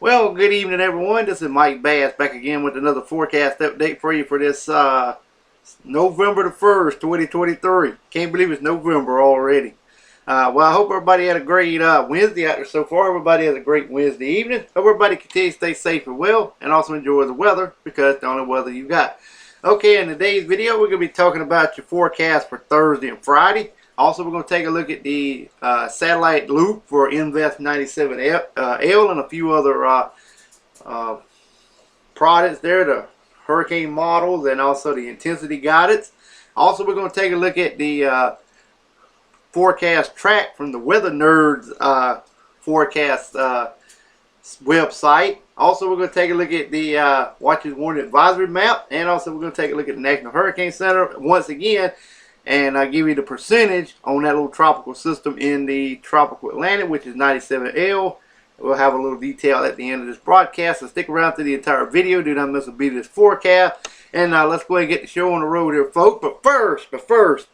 Well, good evening, everyone. This is Mike Bass back again with another forecast update for you for this November the 1st, 2023. Can't believe it's November already. Well, I hope everybody had a great Wednesday out there so far. Everybody has a great Wednesday evening. Hope everybody continues to stay safe and well, and also enjoy the weather because it's the only weather you got. Okay, in today's video, we're going to be talking about your forecast for Thursday and Friday. Also, we're going to take a look at the satellite loop for Invest 97L and a few other products there, the hurricane models and also the intensity guidance. Also, we're going to take a look at the forecast track from the Weather Nerds forecast website. Also, we're going to take a look at the Watches Warning Advisory map, and also we're going to take a look at the National Hurricane Center once again, and I'll give you the percentage on that little tropical system in the tropical Atlantic, which is 97L. We'll have a little detail at the end of this broadcast, so stick around through the entire video. Do not miss a beat of this forecast. And let's go ahead and get the show on the road here, folks. But first,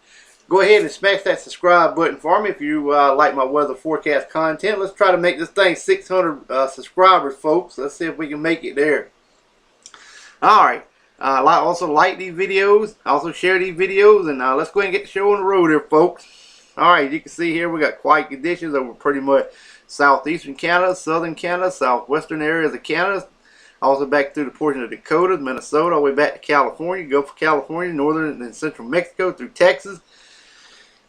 go ahead and smash that subscribe button for me if you like my weather forecast content. Let's try to make this thing 600 subscribers, folks. Let's see if we can make it there. All right. Also like these videos, also share these videos, and let's go ahead and get the show on the road here, folks. Alright, you can see here we got quiet conditions over pretty much southeastern Canada, southern Canada, southwestern areas of Canada, also back through the portion of Dakotas, Minnesota, all the way back to California, Gulf of California, northern and central Mexico, through Texas,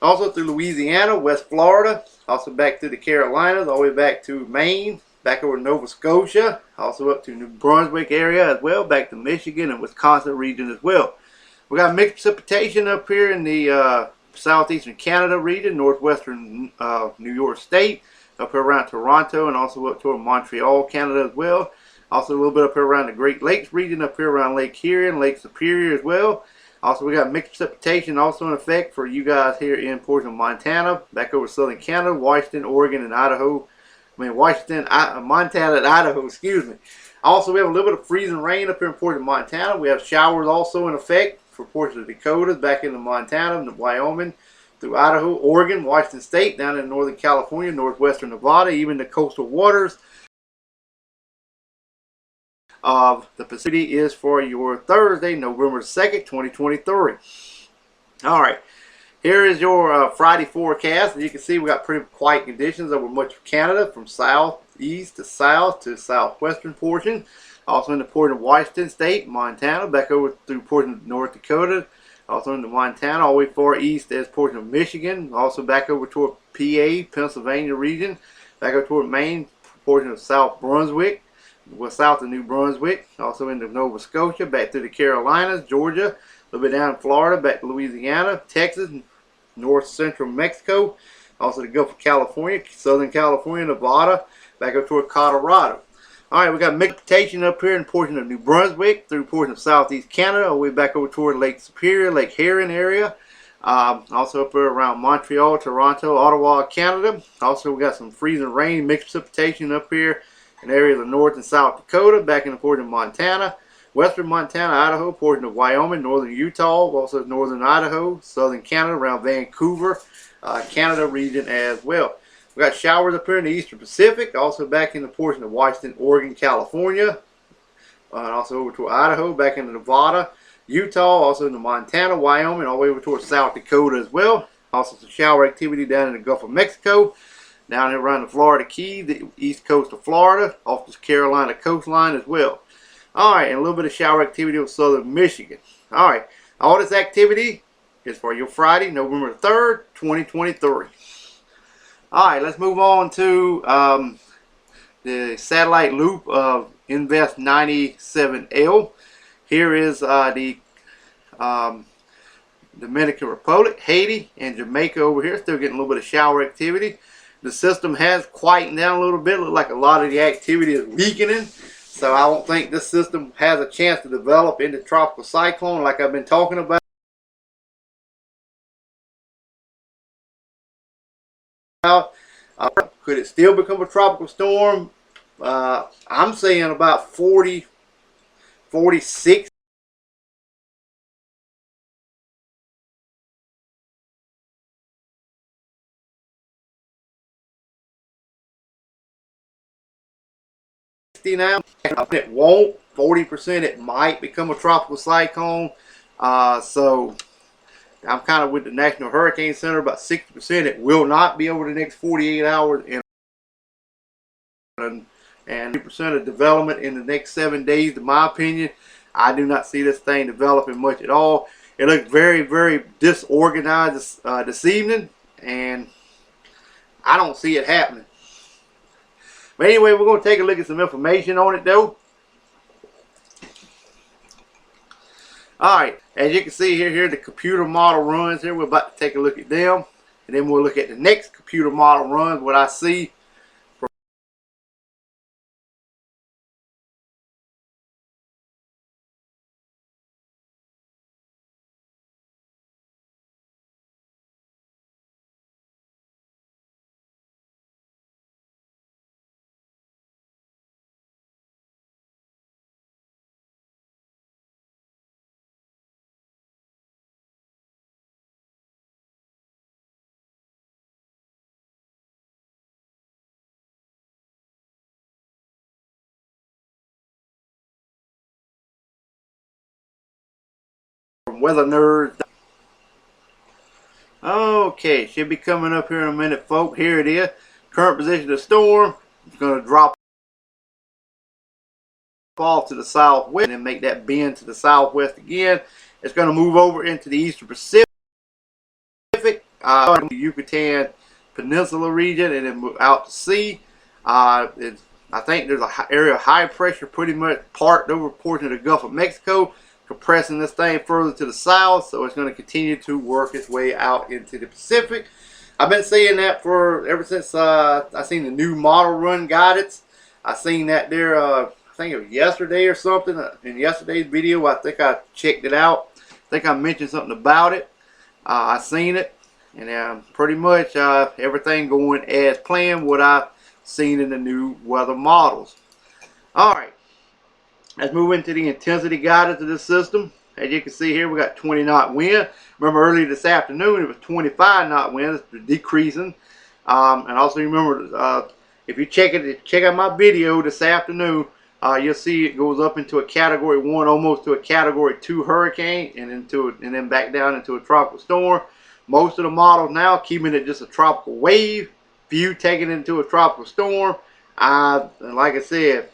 also through Louisiana, West Florida, also back through the Carolinas, all the way back to Maine, back over to Nova Scotia, also up to New Brunswick area as well, back to Michigan and Wisconsin region as well. We got mixed precipitation up here in the southeastern Canada region, northwestern New York State, up here around Toronto, and also up toward Montreal, Canada as well. Also a little bit up here around the Great Lakes region, up here around Lake Erie and Lake Superior as well. Also, we got mixed precipitation also in effect for you guys here in portion of Montana, back over southern Canada, Washington, Oregon, and Idaho. Montana and Idaho, excuse me. Also, we have a little bit of freezing rain up here in portion of Montana. We have showers also in effect for portions of Dakotas, back into Montana, Wyoming, through Idaho, Oregon, Washington State, down in northern California, northwestern Nevada, even the coastal waters of the Pacific is for your Thursday, November 2nd, 2023. Alright, here is your Friday forecast. As you can see, we got pretty quiet conditions over much of Canada, from southeast to south to southwestern portion. Also in the portion of Washington State, Montana, back over through portion of North Dakota. Also into Montana, all the way far east as portion of Michigan. Also back over toward PA, Pennsylvania region. Back over toward Maine, portion of South Brunswick. South of New Brunswick, also into Nova Scotia, back through the Carolinas, Georgia, a little bit down in Florida, back to Louisiana, Texas, north central Mexico, also the Gulf of California, southern California, Nevada, back up toward Colorado. Alright, we got mixed precipitation up here in portion of New Brunswick, through portion of southeast Canada, all the way back over toward Lake Superior, Lake Huron area. Also up here around Montreal, Toronto, Ottawa, Canada. Also, we got some freezing rain, mixed precipitation up here in areas of North and South Dakota, back in the portion of Montana, western Montana, Idaho, portion of Wyoming, northern Utah, also northern Idaho, southern Canada, around Vancouver, Canada region as well. We got showers up here in the eastern Pacific, also back in the portion of Washington, Oregon, California, and also over to Idaho, back into Nevada, Utah, also into Montana, Wyoming, all the way over towards South Dakota as well. Also some shower activity down in the Gulf of Mexico, down here around the Florida Keys, the east coast of Florida, off the Carolina coastline as well. Alright, and a little bit of shower activity over southern Michigan. Alright, all this activity is for your Friday, November 3rd, 2023. Alright, let's move on to the satellite loop of Invest 97L. Here is the Dominican Republic, Haiti, and Jamaica over here. Still getting a little bit of shower activity. The system has quietened down a little bit. Looks like a lot of the activity is weakening. So I don't think this system has a chance to develop into tropical cyclone like I've been talking about. Could it still become a tropical storm? I'm saying about 40, 46. now. It won't. 40% it might become a tropical cyclone. So I'm kind of with the National Hurricane Center. About 60% it will not be over the next 48 hours, and 50% of development in the next 7 days. In my opinion, I do not see this thing developing much at all. It looked very, very disorganized this evening, and I don't see it happening. But anyway, we're going to take a look at some information on it though. Alright, as you can see here the computer model runs here. We're about to take a look at them, and then we'll look at the next computer model runs, what I see from Weather Nerds. Okay, should be coming up here in a minute, folks. Here it is. Current position of the storm. It's going to drop off to the southwest and then make that bend to the southwest again. It's going to move over into the eastern Pacific, the Yucatan Peninsula region, and then move out to sea. I think there's an area of high pressure pretty much parked over a portion of the Gulf of Mexico, compressing this thing further to the south, so it's going to continue to work its way out into the Pacific. I've been saying that for ever since I seen the new model run guidance. I seen that there, I think it was yesterday or something. In yesterday's video, I think I checked it out. I think I mentioned something about it. I seen it, and pretty much everything going as planned, what I've seen in the new weather models. Alright, let's move into the intensity guidance of this system. As you can see here, we got 20 knot wind. Remember earlier this afternoon it was 25 knot wind. It's decreasing. And also remember, if you check out my video this afternoon, you'll see it goes up into a category 1, almost to a category 2 hurricane, and then back down into a tropical storm. Most of the models now keeping it just a tropical wave. Few taking it into a tropical storm. And like I said,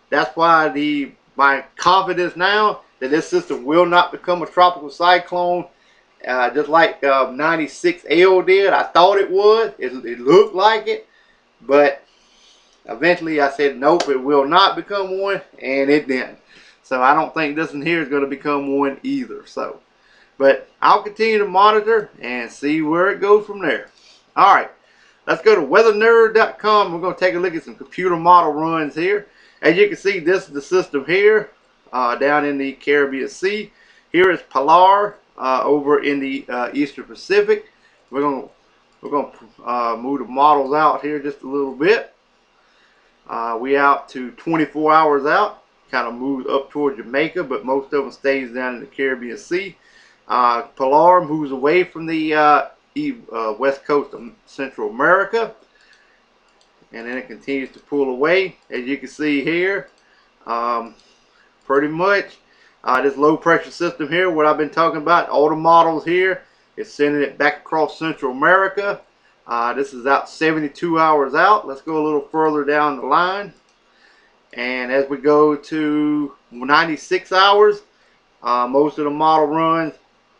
that's why my confidence now that this system will not become a tropical cyclone, just like 96L did. I thought it would. It looked like it, but eventually I said nope, it will not become one, and it didn't. So I don't think this one here is going to become one either. So, but I'll continue to monitor and see where it goes from there. All right, let's go to weathernerd.com. We're going to take a look at some computer model runs here. As you can see, this is the system here down in the Caribbean Sea. Here is Pilar over in the Eastern Pacific. We're going to move the models out here just a little bit. We out to 24 hours out. Kind of moved up toward Jamaica, but most of them stays down in the Caribbean Sea. Pilar moves away from the west coast of Central America, and then it continues to pull away. As you can see here, pretty much this low pressure system here, what I've been talking about, all the models here, is sending it back across Central America. This is out 72 hours out. Let's go a little further down the line, and as we go to 96 hours, most of the model runs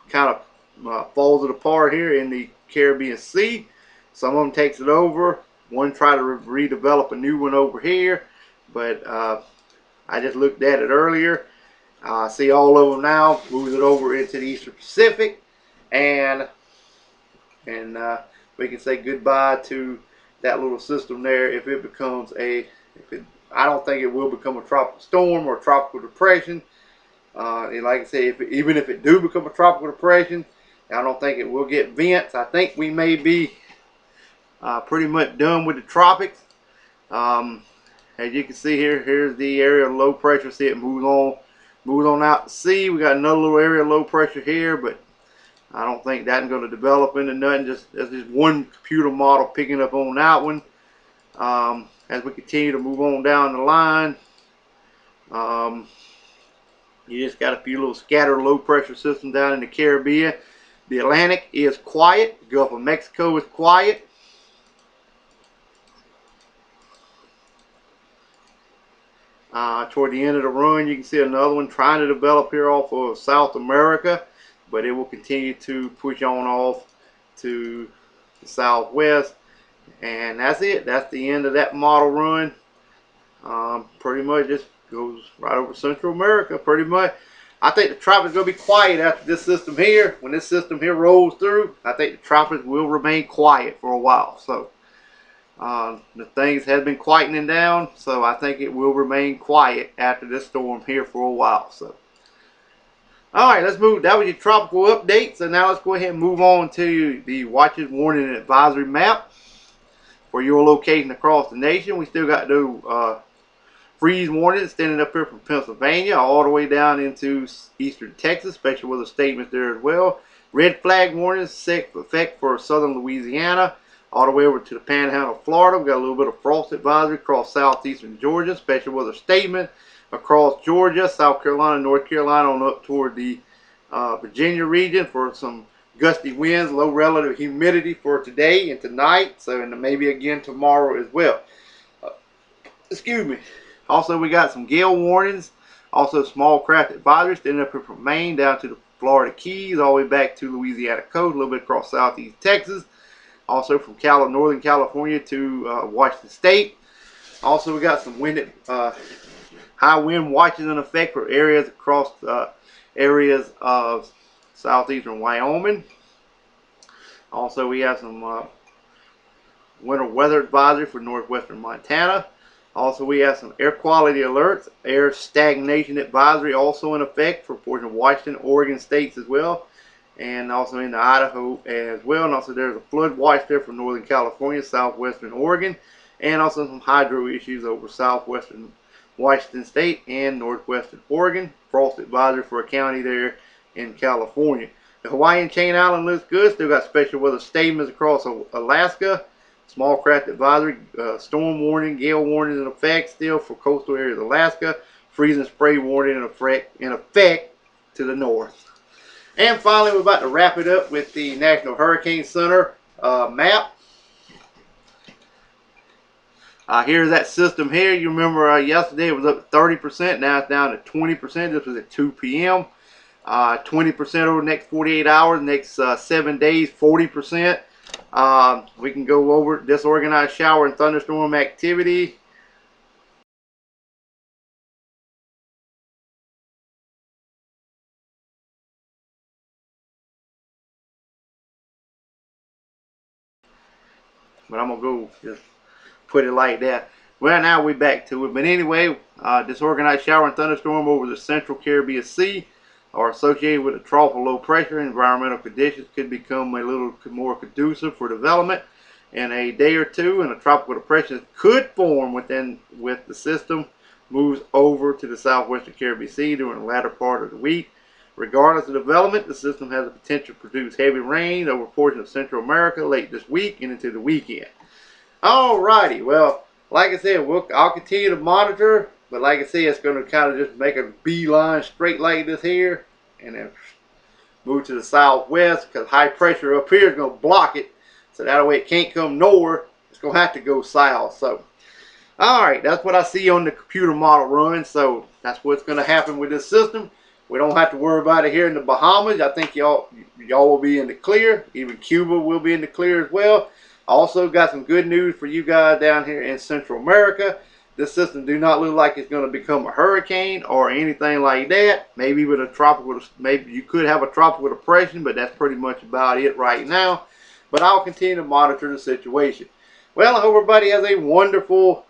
kind of falls it apart here in the Caribbean Sea. Some of them takes it over. One try to redevelop a new one over here, but I just looked at it earlier. See all of them now, moves it over into the Eastern Pacific, and we can say goodbye to that little system there if it becomes I don't think it will become a tropical storm or a tropical depression. And like I said, even if it do become a tropical depression, I don't think it will get vents. I think we may be pretty much done with the tropics. As you can see here, here's the area of low pressure. See it moves on out to sea. We got another little area of low pressure here, but I don't think that's going to develop into nothing. That's just one computer model picking up on that one. as we continue to move on down the line. You just got a few little scattered low pressure systems down in the Caribbean. The Atlantic is quiet. The Gulf of Mexico is quiet. Toward the end of the run, you can see another one trying to develop here off of South America, but it will continue to push on off to the southwest. And that's it. That's the end of that model run. Pretty much just goes right over Central America, pretty much. I think the tropics going to be quiet after this system here. When this system here rolls through, I think the tropics will remain quiet for a while. So the things have been quietening down, so I think it will remain quiet after this storm here for a while. So, all right, let's move. That was your tropical update. So now let's go ahead and move on to the watches, warning, and advisory map for your location across the nation. We still got to freeze warning extending up here from Pennsylvania all the way down into eastern Texas, special weather statements there as well. Red flag warnings take effect for southern Louisiana all the way over to the panhandle of Florida. We've got a little bit of frost advisory across southeastern Georgia, special weather statement across Georgia, South Carolina, North Carolina, on up toward the Virginia region for some gusty winds, low relative humidity for today and tonight, so and maybe again tomorrow as well. Excuse me. Also, we got some gale warnings, also small craft advisories extending up here from Maine down to the Florida Keys, all the way back to Louisiana coast, a little bit across southeast Texas. Also from northern California to Washington State. Also, we got some high wind watches in effect for areas across areas of southeastern Wyoming. Also, we have some winter weather advisory for northwestern Montana. Also, we have some air quality alerts, air stagnation advisory also in effect for a portion of Washington, Oregon states as well, and also in Idaho as well. And also there's a flood watch there for northern California, southwestern Oregon, and also some hydro issues over southwestern Washington state and northwestern Oregon. Frost advisory for a county there in California. The Hawaiian Chain Island looks good. Still got special weather statements across Alaska. Small craft advisory, storm warning, gale warning in effect still for coastal areas of Alaska. Freezing spray warning in effect to the north. And finally, we're about to wrap it up with the National Hurricane Center map. Here's that system here. You remember yesterday it was up to 30%. Now it's down to 20%. This was at 2 p.m. 20% over the next 48 hours. Next 7 days, 40%. We can go over disorganized shower and thunderstorm activity. But I'm going to go just put it like that. Well, now we're back to it. But anyway, disorganized shower and thunderstorm over the central Caribbean Sea are associated with a trough of low pressure. Environmental conditions could become a little more conducive for development in a day or two, and a tropical depression could form with the system moves over to the southwestern Caribbean Sea during the latter part of the week. Regardless of development, the system has the potential to produce heavy rain over portions of Central America late this week and into the weekend. Alrighty, well, like I said, I'll continue to monitor, but like I said, it's going to kind of just make a beeline straight like this here, and then move to the southwest, because high pressure up here is going to block it, so that way it can't come nowhere. It's going to have to go south. So, alright, that's what I see on the computer model run, so that's what's going to happen with this system. We don't have to worry about it here in the Bahamas. I think y'all will be in the clear. Even Cuba will be in the clear as well. Also got some good news for you guys down here in Central America. This system do not look like it's going to become a hurricane or anything like that. Maybe with a tropical, maybe you could have a tropical depression, but that's pretty much about it right now. But I'll continue to monitor the situation. Well, I hope everybody has a wonderful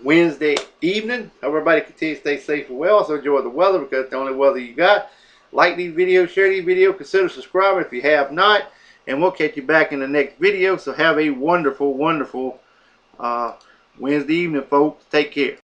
Wednesday evening. Hope everybody continues to stay safe and well. Also enjoy the weather, because it's the only weather you got. Like these videos, share these videos, consider subscribing if you have not. And we'll catch you back in the next video. So have a wonderful, wonderful Wednesday evening, folks. Take care.